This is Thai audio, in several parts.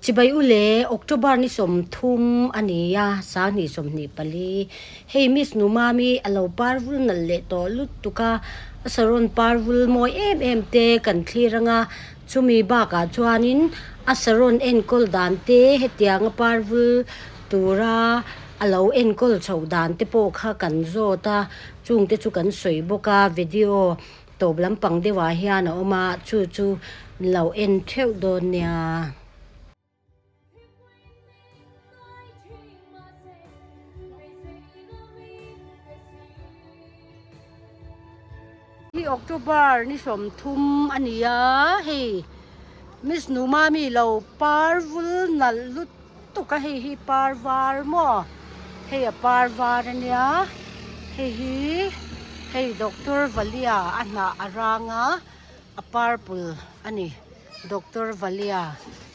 Chibai ule October ni som thum ania sa ni som ni pali hey miss numami alo parvul na le to lutuka asaron parvul moi em te kan thliranga chumi ba ka chuanin asaron enkol dante hetiang parvul tura alo enkol chaudan te po kha kan zota chungte chu kan soi boka video toblam pang dewa hian oma chu lo en theu do nia hi October ni som thum ania hei miss numami lo parvul nal lut to ka hi parvar mo hei a parvar ania hei Dr. Valia ana aranga a purple ani Dr. Valia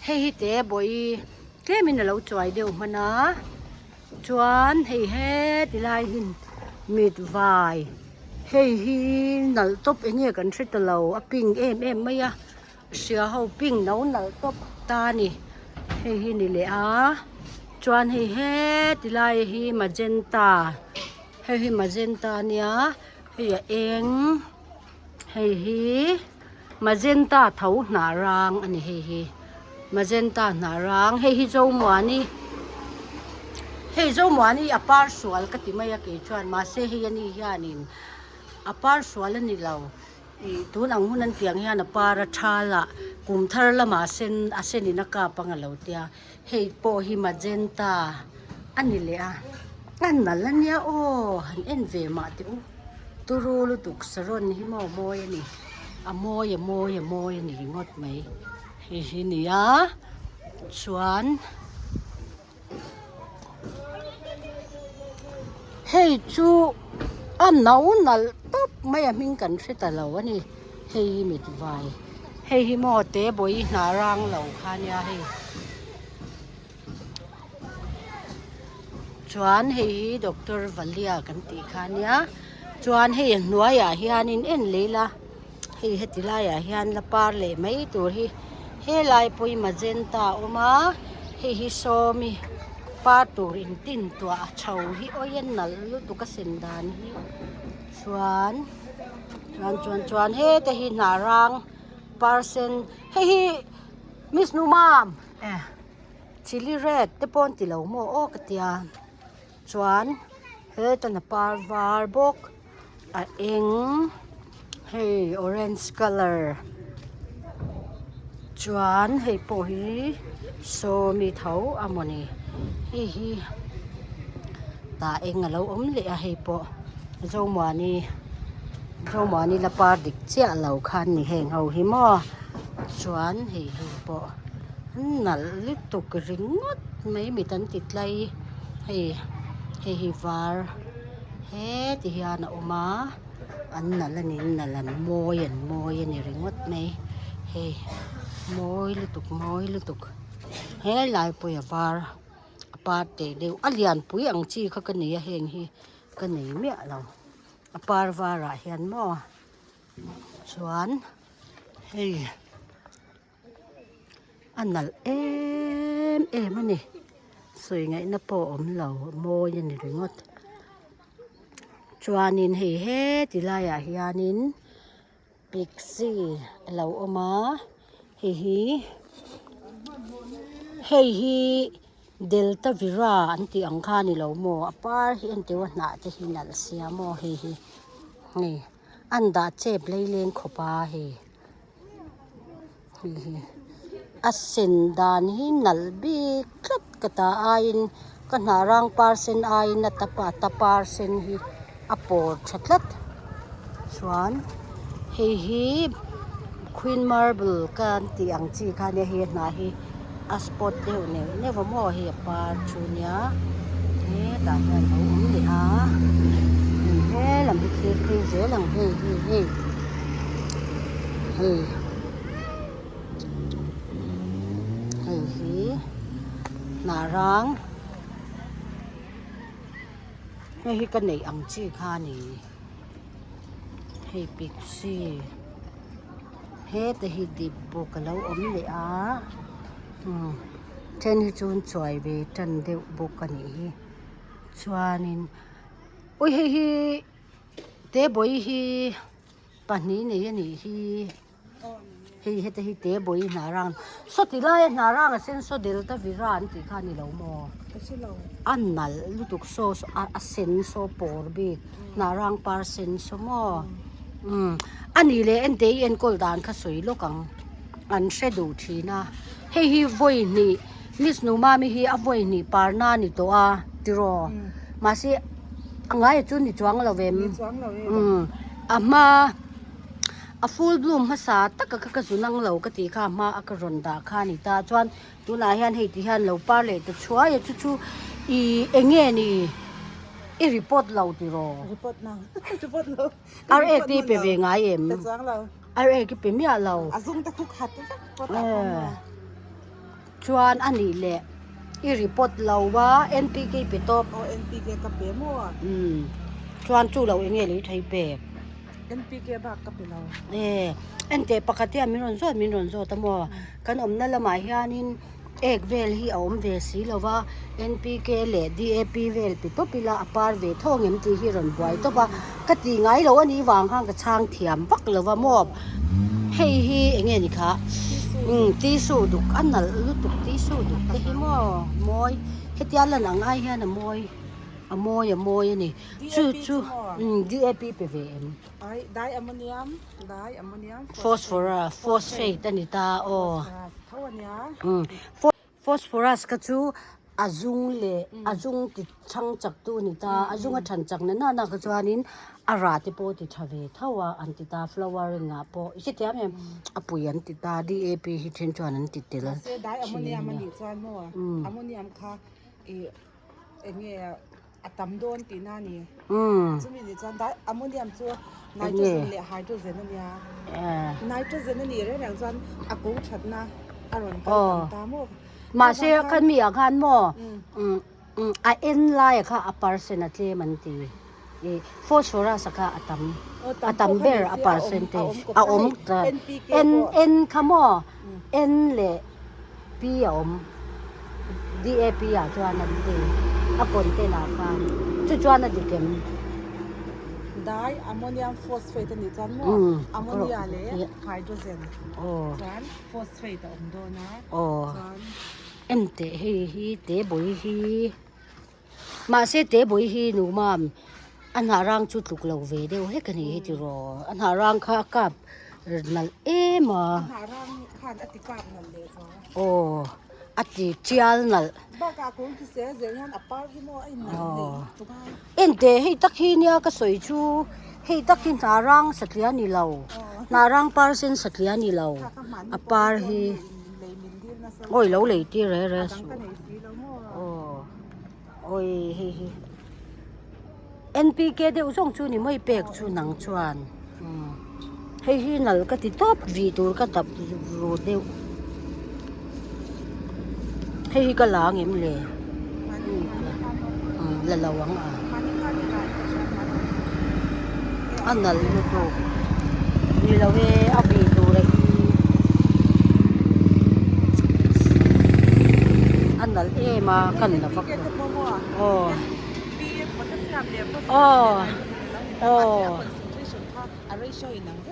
hei te boi kemin lo choi deu mana chuan hei he tilai hin mit vai hei hi nal top enge kan thritalo a ping em maya sia ho ping no nal top ta ni hei hi ni le a chuan hei he tilai hi magenta hei magenta nia hei a eng hei hi magenta thau na rang ani hei magenta na rang hei zo mwani hei zo mwani apar sual ka ti maya ke chuan ma se hei ani hianin apar sual ani lo I tun ang hunan tiang hian para thala kum thar lama sen ina ka pangalo tia hei po hi magenta ani le a an nalania o han en ve ma ti u turulu tuk saron hi mo moy ani a moy ani ngot mai hi ni a chuan hei chu an nau nal top mai a ming kan thrita lo ani hei mit vai hei hi mo te boi na rang lo khania hei chuan hei Dr. Valia kan ti khania chuan hei hnuaiah hianin en leila hei hetilaiah hian la par le mai tur hi helai poi magenta oma hei somi pa tur in tin tua chau hi oyen nal lu tu ka sendan hi chuan he te hi narang parsen hi miss numam chili red te pon ti lo mo o katia chuan he tan par var bok a eng hey orange color chuan hei po hi so mi thau amoni hi ta eng alo om le a hei po zo mani la par dik chia lo khan ni heng ho hi mo chuan hei po nal lituk ringot mai mi tan titlai hei var he ti hian a oma an nalanin nalan moy ani ringot mai hei moy lutuk he lai po ya var apar te deu alian pui ang chi kha ka nei a heng hi ka nei me lo apar vara hian mo chuan hei anal em ani soi ngai na po om lo moi ani ringot chuanin hei he tilaya hianin pixie lo oma hei hi delta vira anti angkha ni lo mo apar hi ente wa na te hi nal sia mo hei ni anda che bleilen khopa hei asen dan hi nal bi klat kata ain kan harang parsen ain na tapar sen hi apor thatlat chuan hei queen marble kan ti ang chi khania hi na hi a spot deu ne va mo hi par chunia he ta hian ho le a he lam bi thi je lang hei hi narang hei kan nei ang chi kha ni hei pixie he te hi dibbo kalau om le a เช่นที่จูนช่วยเวจันเดวบุกกันนี้ชวานินโอ้ยเฮ้เตะบอยฮีปันนี้เนี่ยนี่ฮีเฮ้เตะฮีเตะบอยนารังสุดที่ไล่นารังเส้นสุดเดลต้าวิรานที่ข้านี่เราโมอันนั้นลุตุกโซอาเซนโซปอร์บีนารังปาร์เซนโซโมอันนี้เลยอันเดียนกอลดานข้าสวยโลกังอันเสดูทีนะเฮ้ฮีวอยนี่มิสนูมามีฮีอวอยนี่ปาร์นานี่ตัวติรอมาสิง่ายจุนนี่จวงเราเวมอามาฟูลบลูมภาษาตักกะสุนังเหลากะติข้ามาอักรอนดาข้านี่ตาจวนตุนาเฮียนเฮติเฮียนเหลาปาเลตชัวอย่าชูอีเอเงี้ยนี่อีรีพอร์ตเหลาติรอรีพอร์ตนะรีพอร์ตเหลาRAT เปเวงายเอ็มแต่จวงเรา RAT เปเมียเหลาซุงตะคุกขัดก็ตาชวนอันนี้แหละอีรีพอร์ตเหลาว่า NPK เปตบNPK กับเปมัวชวนจู่เหลาเอเงี้ยเลยไทยเปNPK บักกับเปเราอันเดปกติมิรอนโซตั้งว่ากันอมนั่นละหมายฮานินเอกเวลฮีอมเวสีแล้วว่า NPK เล่ DAP เวลปิดตัวปิลาอปาร์เวทองเอ็มตีฮิรอนบวยตัวว่ากติไงเราอันนี้วางข้างกับช่างเทียมปักแล้วว่ามอบเฮ้ฮีเงี้ยนี่ค่ะตีสูดุกอันนั้นลุตุกตีสูดุกแต่ฮิโมมอยเฮ็ดยันละหนังไอ้เฮียน่ะมอยมอยนี่จู่DAP เปเวมไดอะโมเนียมฟอสเฟตอันนี้ตาโอเท่านี้ฟอสฟอรัสก็จู่อาจุงเล่อาจุงติดช่างจักตัวนี่ตาอาจุงชันจักนั่นน่ะก็จวนนินอาราติโปติทเวเท่าว่าอันติตาฟลาวเริงอ่ะปออีสิเทียมอปุยันติตา DAP ฮิเทนจวนนั้นติดละไดอะโมเนียมมันอยู่จวนมัวอะโมเนียมค่ะเงี้ยอะตัมโดนตีน่านี่จะมีจวนได้อะโมเนียมจัวไนโตรเจนและไฮโดรเจนนั่นเนี่ยไนโตรเจนนั่นนี่เรื่องจวนอะกูชัดนะอารมณ์ตามมาเสียคันมีอาการหมอเอ็นไลค่ะอปาร์เซนเทมันตีฟอสฟอรัสค่ะอะตัมเบอร์อปาร์เซนเทอมแต่เอ็นค่ะหมอเอ็นเล่ปีอม DAP อ่ะจวนนั่นตีอะปนเตนาค่ะจวนนั่นดิเกมได้อะโมเนียมฟอสเฟตนี่จวนมัวอะโมเนียเล่ไฮโดรเจนจวนฟอสเฟตอมโดนะจวนเอ็มเตะฮีเตะบอยฮีมาเสเตะบอยฮีหนูมามอันหารางจุดลุกเหลาเวเดียวให้กันนี่ที่รออันหารางข้ากับนั่นมาหารางขันอติกาบนั่นเลยจ้ะโอ้อติเจียลนั่นบ้ากาคงที่เสียเสียงานอปาร์ที่โมไอ้นั่นเลยเอ็นเตะให้ตักฮีเนี่ยก็สวยชูให้ตักฮีนารางสัตย์นี่เรานารางปาร์เซนสัตย์นี่เราอปาร์ฮีโอ้ยเราเลยที่เรสูโอ้ยเฮ้ NPK เดี๋ยวส่งชูนี่ไม่เปกชูหนังชวนเฮ้นั่นก็ติดท็อปวีตัวก็ตับรูเดียวเฮ้ก็ล้างเอ็มเลยละระวังอันนั้นลูกนี่เราเวเอาบีตัวเลยอันนั้นมากันนะฟักโอ้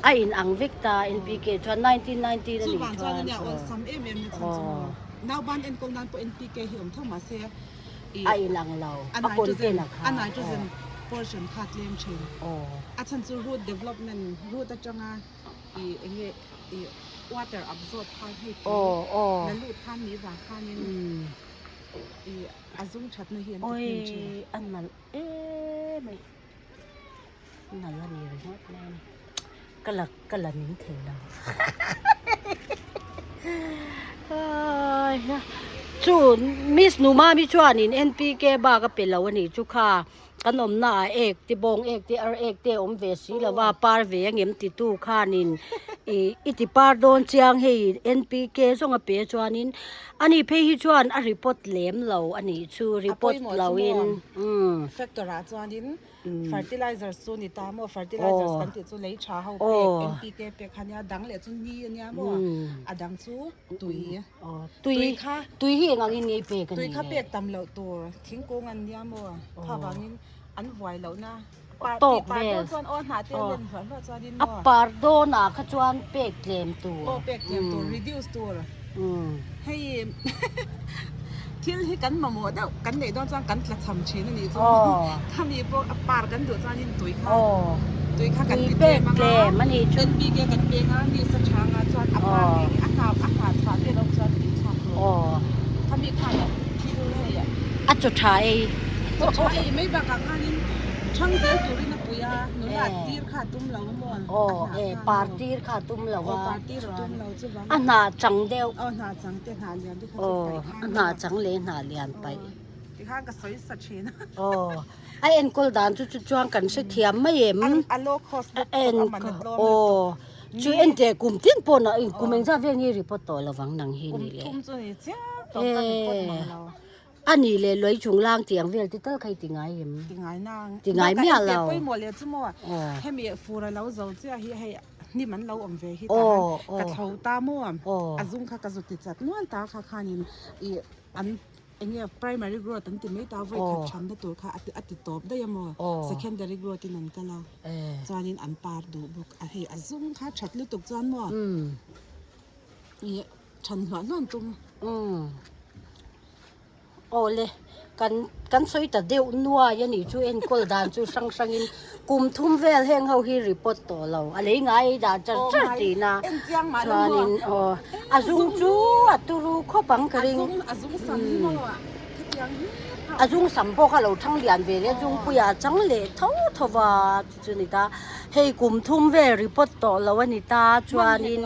ไอ้อังวิกตา NPK จวน1990นั่นนี่จวนเนี่ยวันซ้ำเนี่ยนาวบ้านกงนั้นพอ NPK เหี่ยมเท่ามาเสียไอ้หลังเราอันไหนจะเป็นportion ขาดเลี้ยงเชนอาจารย์จะรูท development รูทจังอ่ะwater absorb พาให้แล้วรูทข้างนี้วางข้างนี้อาซุ่งชัดในเหียนโอ้ยอันนั้นไม่นั่นละนี่เลยนะก็ละนิ้งเทเราจูมิสนูมามิจวานิน NPK บาก็เป็นแล้ววันนี้จุค่ะขนมหน้าเอกติบงเอกติเอกติอมเวสีแล้วว่าปาร์เวงเอ็มติตู้ข้านิน iti par don chiang hei NPK zonga pe chuanin ani phei hi chuan a report lem lo ani chu report lo in factora chuanin fertilizer chu ni ta mo fertilizer kan ti chu lei tha ho pek NPK pek khania dang le chu ni ania mo adang chu tui hi ngang in ngei pe kan tui kha pek tam lo tur thingkung an nia mo kha bangin an voi lo na tok ve chuan on ha te len hwan lo chuanin a par do na kha chuan pek lem tu pek lem tu reduce tur hei thil hi kan ma mo da kan nei don chang kan tla cham chin ani chu khami po par kan do chuanin tui kha kan ti pe mani chu NPK kan pe nga ni sa changa chuan apar ni aka cha te lo chuan ti cha khami kha ya thil hei a chu thaiไม่บางครั้งนี่ช่างเซลตัวนี้นะปุยาหนูหลาตีร์ขาตุ้มเราหมดปาร์ตีร์ขาตุ้มเราว่าปาร์ตีร์ตุ้มเราจะบ้างอันน่าจังเดียวน่าจังเตหาเลียนที่เขาอันน่าจังเลยน่าเลียนไปที่ข้างก็สวยสัดเชนไอเอ็นกอลดานจุจวงกันเสียเทียมไม่เอ็มอันโลคอสเอ็นจูเอ็นเจกุมทิ้นปนอ่ะกุมเองจะเวียงยี่ริปโตระวังนังเฮนี่เลยกุมจุนี่เจ้าต้องการปนมาเราอันนี้เลยลอยชุงล่างเตียงเวลที่เต้าใครติงไงเห็นติงไงนางติงไงไม่เอาเราไปหมดเลยจุ่มให้มีฟูระเราเจ้าเจ้าให้นี่มันเราอมเวฮิตากระเทาตาม่วมอาจุงค่ะกระจุติจัดนวลตาค่ะค่ะนี่อันเงี้ย primary growth ตั้งแต่ไม่ตาไว้ขัดชันได้ตัวค่ะอัติตอบได้ยังมั้ง secondary growth ที่นั่นก็แล้วจานินอันปาร์ดูบุกให้อาจุงค่ะชัดลุตุกจานมั้งฉันหัวนอนตุ้มโอ้เลยกันสวยแต่เดียวนัวยันนี่จูเอ็นกอลดานจูสังอินกุมทุ่มเวลแห่งเขาฮีรีพอร์ตตัวเราอะไรไงด่าจะตีนะชานินอาจุงจูอัตุรุข้อปังกริงอาจุงสัมนี่มั้งวะอาจุงสัมพอเขาเราทั้งเลียนเวลจุงปุยาจังเล่เท่าทว่าจุนี่ตาให้กุมทุ่มเวลรีพอร์ตตัวเราวันนี้ตาชานิน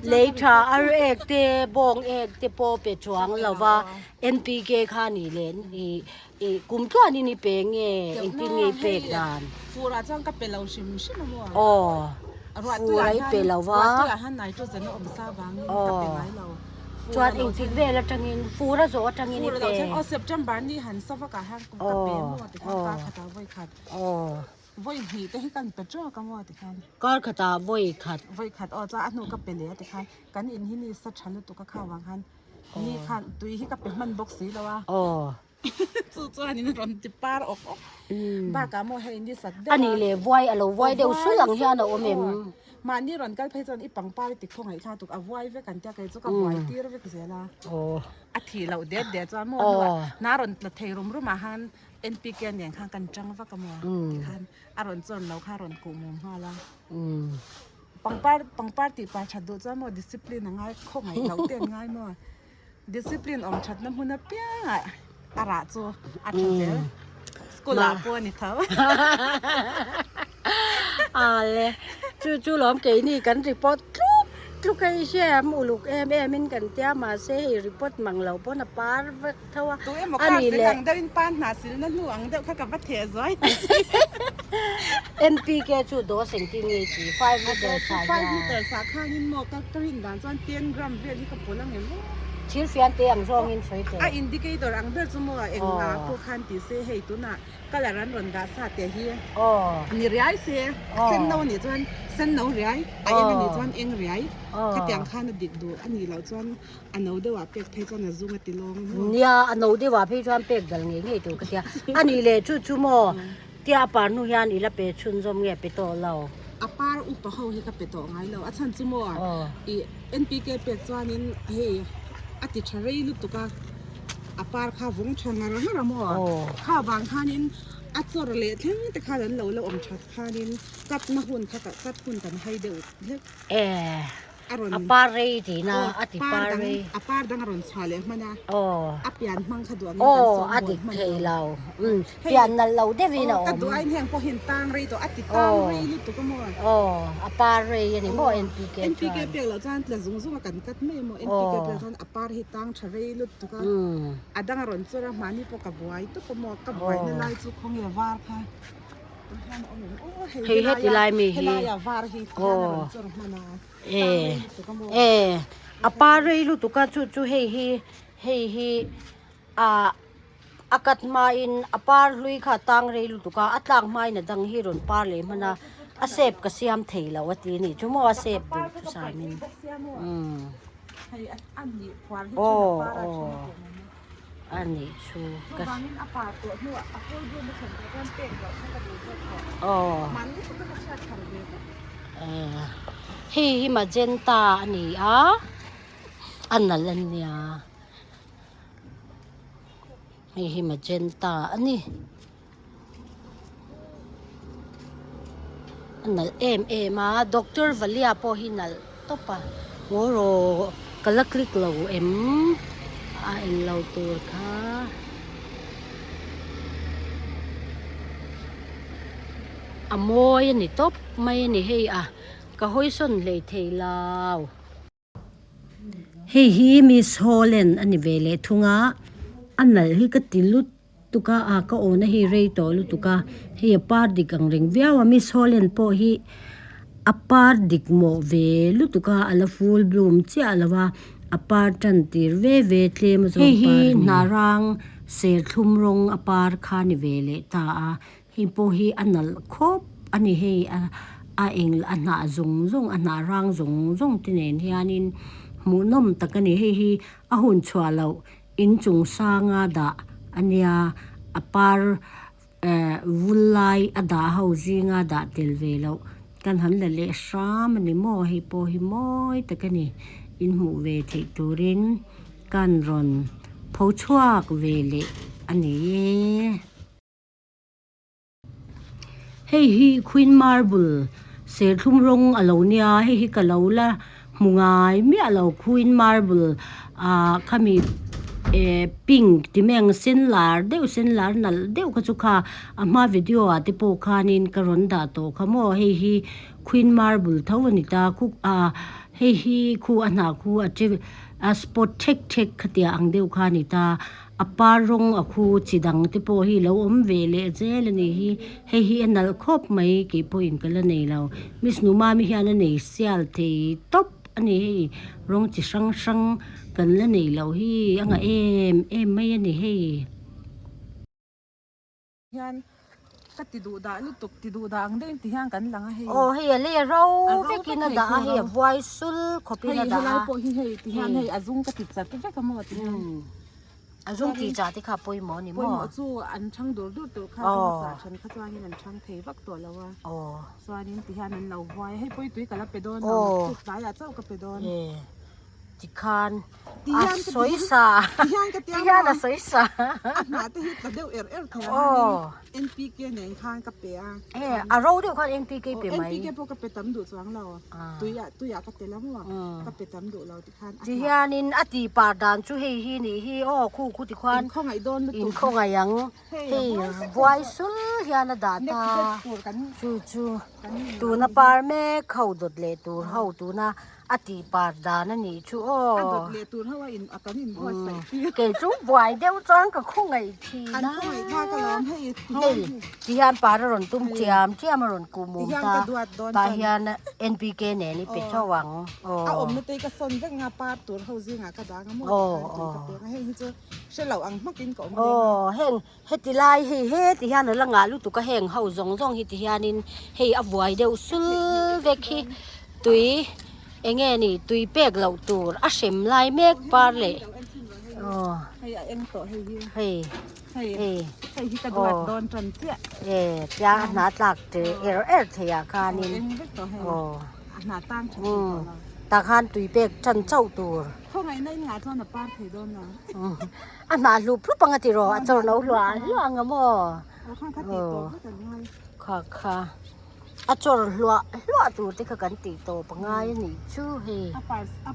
เลทาอาร์เอกเตบงเอกเตโปเปจวงเราว่า NPK ค่านี่เล่นกุมตัวนี่เปงติงเปกดานฟูราจังก็เป็นเราชิมมั้งวะฟูไรเป็นเราว่าตัวหันไหนตัวจะนึกอมซาบางนี่ก็เป็นไรเราจวนติเวลจังอินฟูระโจจังอินเปงเซปจัมบาร์นี่หันซาฟกาหันก็เป็นมัวติคันตาขัดไว้ขัดไว้หีแต่ให้กันเป็นจ้ากันมัวติคันก็ขัดไว้ขัดจ้าอันนู้ก็เป็นเลยติคันกันอินที่นี่สัจฉันตัวก็ข้าววางหันนี่คันตุยที่ก็เป็นมันบ็อกซี่แล้วว่าจู่ๆนี่นรอนจิปาร์ออกบ้ากาโมให้นี่สัตว์อันนี้เลยไว้อะไรไว้เดี๋ยวสู้หลังเฮียนะโอเมมมานี่รอนกันเพจนอีปังปาร์ติดข้องไอ้ข้าตุกเอาไว้เวกันจะกันจุกเอาไว้ที่เราเวกเสียละอาทิเราเด็ดจ้าโมน่ารอนละเทรุมรู้มาหัน NPK อย่างข้างกันจังว่ากันมัวติคันอารอนจนเราข้ารอนกูมุมห่อละปังปาร์ติปาชัดดูจ้าโมดิสซิปลินง่ายข้องไอ้เราเต้นง่ายมัวดิสซิปลินอมชัดน้ำหุ่นเปียอาราจูอาชัดเจอสกุลาปัวนี่เท่าเลยจู่ล้อมเกยนี่กันรีพอร์ตลูกไอ้เชี่ยมูลูกมินกันเตี้ยมาเซ่รีพอร์ตมังเหล่าปนปาร์เท่าว่าอันนี้แหละเดินปานหาสิลนั่นหลวงเดี๋ยวข้ากับวัดเทซอย NPK จู่โดสิงที่นี่จี5 ลิตรสาขาหินหมอกกับกรินด่านจวน10 กรัมเวียที่กับปุ่นแล้วเห็นมั้ยชิ้นเฟียนเตียงซองอินสวยเตอินดิเคเตอร์อังเบลสมว่าเอ็งนาผู้คันติเซให้ตุน่ะก็แล้วรันรอนดาซาเตเฮียนี่เรียเซเส้นโนนี่จวนเส้นโนเรียเอ็งนี่จวนเอ็งเรียถ้าเตียงข้านดิดดูอันนี้เราจวนอันโนเดว่าเป็กเพจวนซุงติลงเนี่ยอันโนเดว่าเพจวนเป็กดังงี้นี่ตัวก็เตียอันนี้เลยจู่ๆมอเตียปานุยานี่ละเปชุนจมเงี้ยไปต่อเราอาปาร์อุปเฮาให้กับไปต่อไงเราอาจารย์จุมัวNPK เป็กจวนนี่เฮอติชารีลุตุกาอาปาร์ข้าวงชงอะไรฮะมัวข้าวบางข้านินอัดโซรเลททั้งแต่ข้านั้นเราอมชัดข้านินกัดมาหุ่นข้ากัดหุ่นกันให้เดือดเล็กอาปาร์เรทีนะอติปาร์เรอาปาร์ดังอรุณชาเลมันนะอาเปียนมังขดวงอดิเคยเราเปียนนั่นเราได้วีนะกัดตัวไอ้แห่งพอเห็นตังเรตัวอติตังเรลุตุกมัวอาปาร์เรยันนี่บ่ NPK เปียเราจานแต่ซุงกันกัดไม่มัว NPK เปียจานอาปาร์เฮตังชาเรลุตุกดังอรุณสุรามานี่พอกับไว้ตุกมัวกับไว้ในไล่จุกของเยาวาร์ค่ะ เฮ้ยเฮ็ดลายมี เฮ ฮี ลายาวาร์ฮี โอ้ จนมานา เออปาเรลูตุกาจูเฮอ่าอากัดมาอินอปาร์ลุยค่ะตังเรลูตุกาอัตลังไม่นะดังฮิรอนปาร์เลยมันนะอาเซบก็เสียมเทลาวตีนี่ชั่วโมงอาเซบดูทุสามินโอ้อันนี้ชูก็โอ้ฮิมาเจนตาอันนี้อันนั้นเนี่ยฮิมาเจนตาอันนี้อันนั้นมาด็อกเตอร์วัลเลียพอหินัลตบปะโว้โรกลักลิกเราเราตัวค่ะโมยนี่ตบไม่นี่เฮียก็ห้อยส่วนเลยเทลาวฮีมิสฮอลแลนด์อันนี้เวเลทุงะอันนั้นฮีก็ติลุตุกะก็โอนะฮีเรย์โตลุตุกะฮีปาร์ดิกังเริงวิาวมิสฮอลแลนด์พอฮีอปาร์ดิกโมเวลุตุกะอัลฟูลบลูมเจ้าละว่าอปาร์ตันติร์เวเทเลมซอนปาร์นารังเซลทุมรงอปาร์คานิเวเลตาฮีพอฮีอันนั้นคบอันนี้ฮีเองอันน่าจงอันน่ารางจงที่เนี่ยที่อันนี้มูนมตะกันนี่ฮีหุ่นชัวเราอินจงสางาดาอันนี้อปาร์วุลไลอดาเฮาจิงาดาเทลเวลกันหันเลชามันนี่โมฮีโปฮีโมยตะกันนี่อินหูเวทิตูรินกันรอนพอชัวกเวเลอันนี้ฮีควีนมาร์บุลเซลทุ่มรงอโลเนียฮีกะโลละมุงายมีอโลควีนมาร์บุลขามีพิงที่แมงเส้นลาร์เดวนัลเดวก็จุกามาวิดีโอที่โปคานินกรอนดาโตขโมฮีควีนมาร์บุลเท่าวันนี้ตาคุกฮีคูอันหาคูจิสปอตเช็คขตีอังเดวคานิตาปารงคูจิดังที่โปฮีเราเวเลเจลนี่ฮีอันนัลคบไม่กี่พอินกันละนี่เรามิสนุมามิฮานันนี่เซียลที่ท็อปอันนี้รงจิชังกันละนี่เราฮีอังไม่อันนี้ฮียันก็ติดูดาลุตุกติดูดาอังเดินที่ย่างกันหลังเฮโอ้เฮียเลี้ยเราวิกินดาเฮียไวสุลขบินดาเฮลายโปฮีเฮที่ย่างเฮอาจุงก็ติดจัดก็แค่ขโมยที่ย่างอาจุงตีจ่าที่ข้าป่วยหมอนี่หมอจู่อันช่างดูตัวข้าจ่าฉันข้าจวนนี่นั่นช่างเทวักตัวแล้วว่าจวนนี่ที่ย่างนั้นเราไว้ให้ป่วยตุ้ยกันแล้วไปโดนทุกสายอาเจ้าก็ไปโดนที่คานสวยสาที่ย่างน่ะสวยสาหน้าที่กระเดี่ยวเอลแถวนี้ NPK เนี่ยข้างกับเปียเราเดี๋ยวข้าง NPK เปียไหม NPK พวกกับเปียตั้มดูจวงเราตุ้ยกับเตล้หัวกับเปียตั้มดูเราที่ข้างที่ย่านินอติปาดานชูฮีนี่ฮีคู่ที่ควานข้องไอโดนอินข้องไอยังไวสุลย่าน่ะดาตาชูตูน่ะปาร์เม่เข้าดดเลตูเฮาตูน่ะอติปาดานั่นนี่ชูดดเลตูเฮาว่าอินอาการอินหัวใส่เกจูไวเดี๋ยวจังก็ข้องไอทีนะข้าก็ล้อมให้ที่ย่านปาร์รอนตุ้มเจียมมารอนกูมุมตาย่าน NPK เนี่ยนี่เป็ดช่อหวังอมตีกระสนจังงาปาตัวเฮาซิงากระดางมดให้จะเชลเหล่าอังมากินก่อนเฮงเฮติไลเฮที่ย่านละงาลูกตุกะเฮงเฮาจงเฮติย่านินเฮอวายเดี๋ยวสุลเวคีตุยนี่ตุยเป็กเหล่าตัวอาเสมไลเมกปาร์เลยให้เอ็งต่อให้ที่กระโดดโดนจนเจี๊ยยาหนาตักเจเทียคานินหนาตั้งชตาคานตุยเป็กจันเจ้าตัวเขาไงในงานจอนป้าเทโดนนะอันนาลูปลุปังติรอจอนเอาหลานงามอข้างคติโตก็จะง่ายค่ะจอนหลัวตัวที่เขากันติโตปังง่ายนี่ชื่อเฮ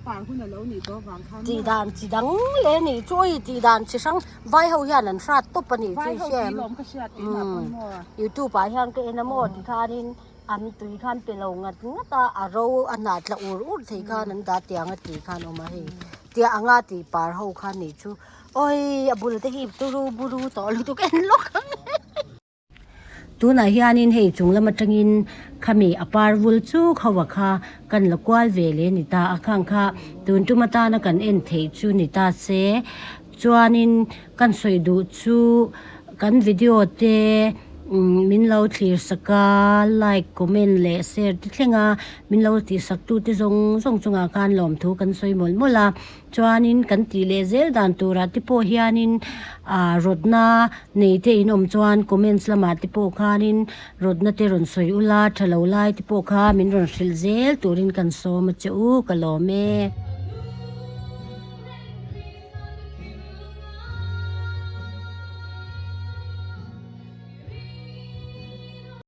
ปาคุณแล้วนี่ตัววางข้างจีดังเลยนี่ช่วยจีดานชิซังไว้เฮาย่านันฟาดตุ๊บปนี่ช่วยแชมยูทูบไปฮันก็เอ็นโมที่คานินอันตุยคันเปลงงัดตาอารมณ์อันนัดละอูดที่คานันดาเตียงตีคานออกมาเฮเตียงอาตีปาร์เฮาคันนี่ชูโอ้ยบุรุษที่หิบตูรูบุรุษต่อลูกตุกเอ็นลูก tuna hianin hei chunglam atangin khami apar vul chu khawa kha kan lakwal vele ni ta akhang kha tun tumata na kan en thei chu ni ta se chuanin kan soidu chu kan video te min lo thlir saka like comment le share ti thlenga min lo ti sak tu ti zong chunga kan lom thu kan soi mol mola chuanin kan ti le zel dan tura ti po hianin rodna nei te inom chuan comments lama ti po khanin rodna te ron soi ula thalo lai ti po kha min ron hril zel turin kan so ma chu ka lo me